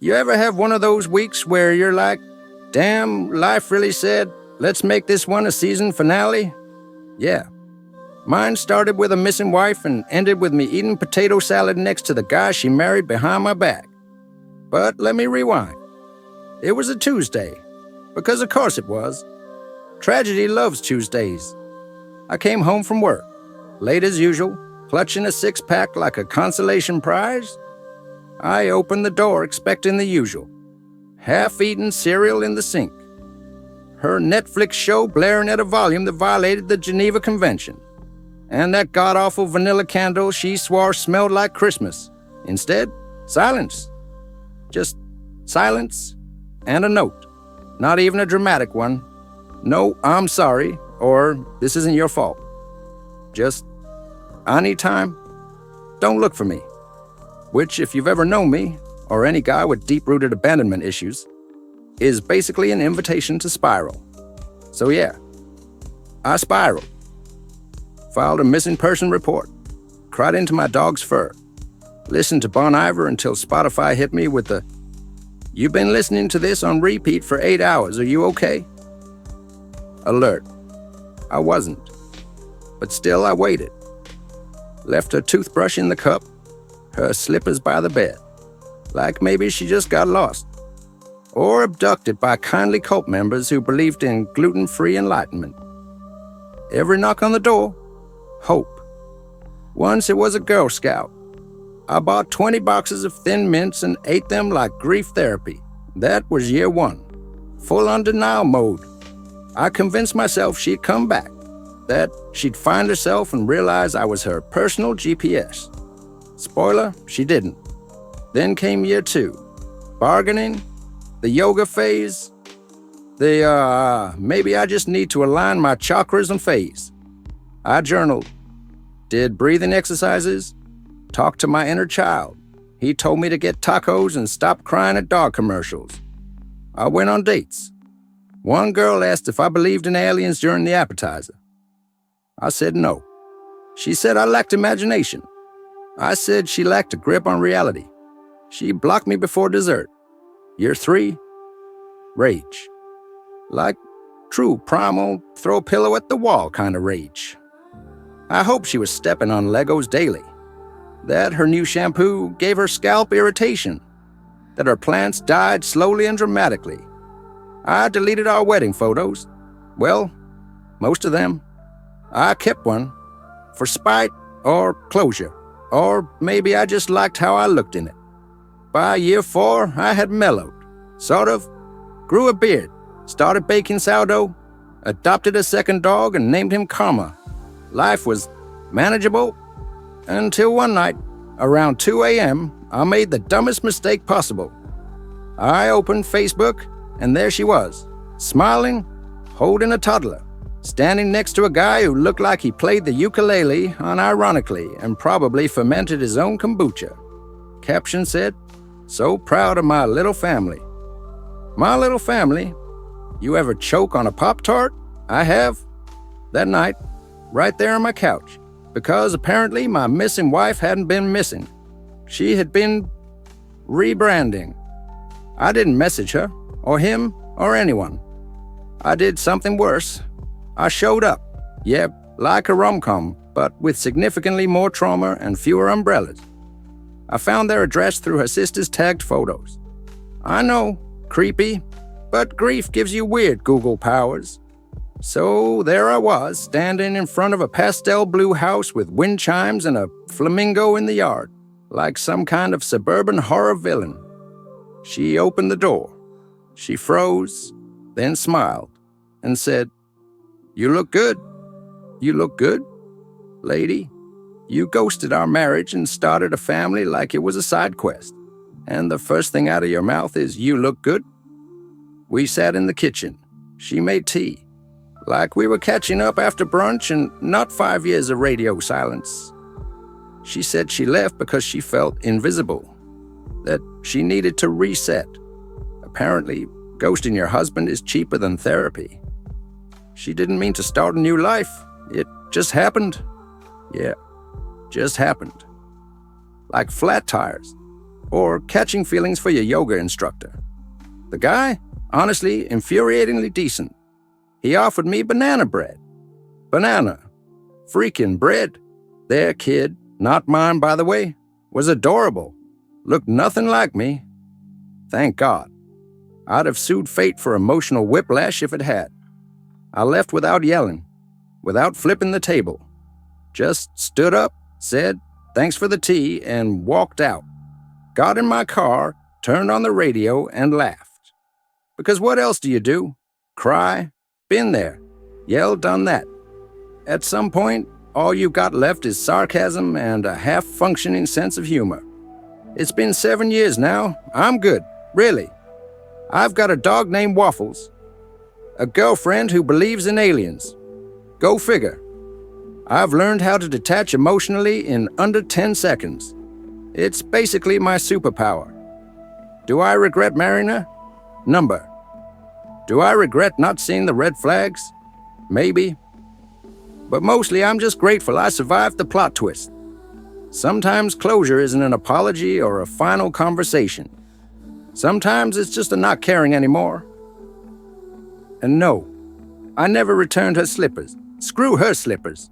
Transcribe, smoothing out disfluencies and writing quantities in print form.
You ever have one of those weeks where you're like, damn, life really said, let's make this one a season finale? Yeah. Mine started with a missing wife and ended with me eating potato salad next to the guy she married behind my back. But let me rewind. It was a Tuesday, because of course it was. Tragedy loves Tuesdays. I came home from work, late as usual, clutching a six-pack like a consolation prize. I opened the door expecting the usual. Half-eaten cereal in the sink. Her Netflix show blaring at a volume that violated the Geneva Convention. And that god-awful vanilla candle she swore smelled like Christmas. Instead, silence. Just silence and a note. Not even a dramatic one. No, I'm sorry, or this isn't your fault. Just, I need time. Don't look for me. Which, if you've ever known me, or any guy with deep-rooted abandonment issues, is basically an invitation to spiral. So yeah, I spiraled. Filed a missing person report. Cried into my dog's fur. Listened to Bon Iver until Spotify hit me with the, "You've been listening to this on repeat for 8 hours, are you okay?" Alert. I wasn't. But still I waited. Left her toothbrush in the cup, her slippers by the bed. Like maybe she just got lost. Or abducted by kindly cult members who believed in gluten-free enlightenment. Every knock on the door, hope. Once it was a Girl Scout. I bought 20 boxes of Thin Mints and ate them like grief therapy. That was year one. Full on denial mode. I convinced myself she'd come back. That she'd find herself and realize I was her personal GPS. Spoiler, she didn't. Then came year two. Bargaining, the yoga phase, maybe I just need to align my chakras and phase. I journaled, did breathing exercises, talked to my inner child. He told me to get tacos and stop crying at dog commercials. I went on dates. One girl asked if I believed in aliens during the appetizer. I said no. She said I lacked imagination. I said she lacked a grip on reality. She blocked me before dessert. Year three, rage. Like true primal, throw a pillow at the wall kind of rage. I hope she was stepping on Legos daily. That her new shampoo gave her scalp irritation. That her plants died slowly and dramatically. I deleted our wedding photos. Well, most of them. I kept one. For spite or closure. Or maybe I just liked how I looked in it. By year 4, I had mellowed. Sort of. Grew a beard. Started baking sourdough. Adopted a second dog and named him Karma. Life was manageable. Until one night, around 2 a.m., I made the dumbest mistake possible. I opened Facebook, and there she was, smiling, holding a toddler, standing next to a guy who looked like he played the ukulele unironically and probably fermented his own kombucha. Caption said, "So proud of my little family." My little family? You ever choke on a Pop-Tart? I have. That night, right there on my couch, because apparently my missing wife hadn't been missing. She had been rebranding. I didn't message her, or him, or anyone. I did something worse. I showed up. Yeah, like a rom-com, but with significantly more trauma and fewer umbrellas. I found their address through her sister's tagged photos. I know, creepy, but grief gives you weird Google powers. So there I was, standing in front of a pastel blue house with wind chimes and a flamingo in the yard, like some kind of suburban horror villain. She opened the door. She froze, then smiled, and said, "You look good. You look good, lady. You ghosted our marriage and started a family like it was a side quest. And the first thing out of your mouth is, 'You look good'?" We sat in the kitchen. She made tea. Like we were catching up after brunch and not 5 years of radio silence. She said she left because she felt invisible. That she needed to reset. Apparently, ghosting your husband is cheaper than therapy. She didn't mean to start a new life. It just happened. Yeah, just happened. Like flat tires. or catching feelings for your yoga instructor. The guy, honestly, infuriatingly decent. He offered me banana bread. Banana. Freaking bread. Their kid, not mine by the way, was adorable. Looked nothing like me. Thank God. I'd have sued fate for emotional whiplash if it had. I left without yelling, without flipping the table. Just stood up, said, "Thanks for the tea," and walked out. Got in my car, turned on the radio, and laughed. Because what else do you do? Cry? Been there. Yell, done that. At some point, all you've got left is sarcasm and a half-functioning sense of humor. It's been 7 years now. I'm good, really. I've got a dog named Waffles. A girlfriend who believes in aliens. Go figure. I've learned how to detach emotionally in under 10 seconds. It's basically my superpower. Do I regret marrying her? Number. Do I regret not seeing the red flags? Maybe. But mostly I'm just grateful I survived the plot twist. Sometimes closure isn't an apology or a final conversation. Sometimes it's just a not caring anymore. And no, I never returned her slippers. Screw her slippers.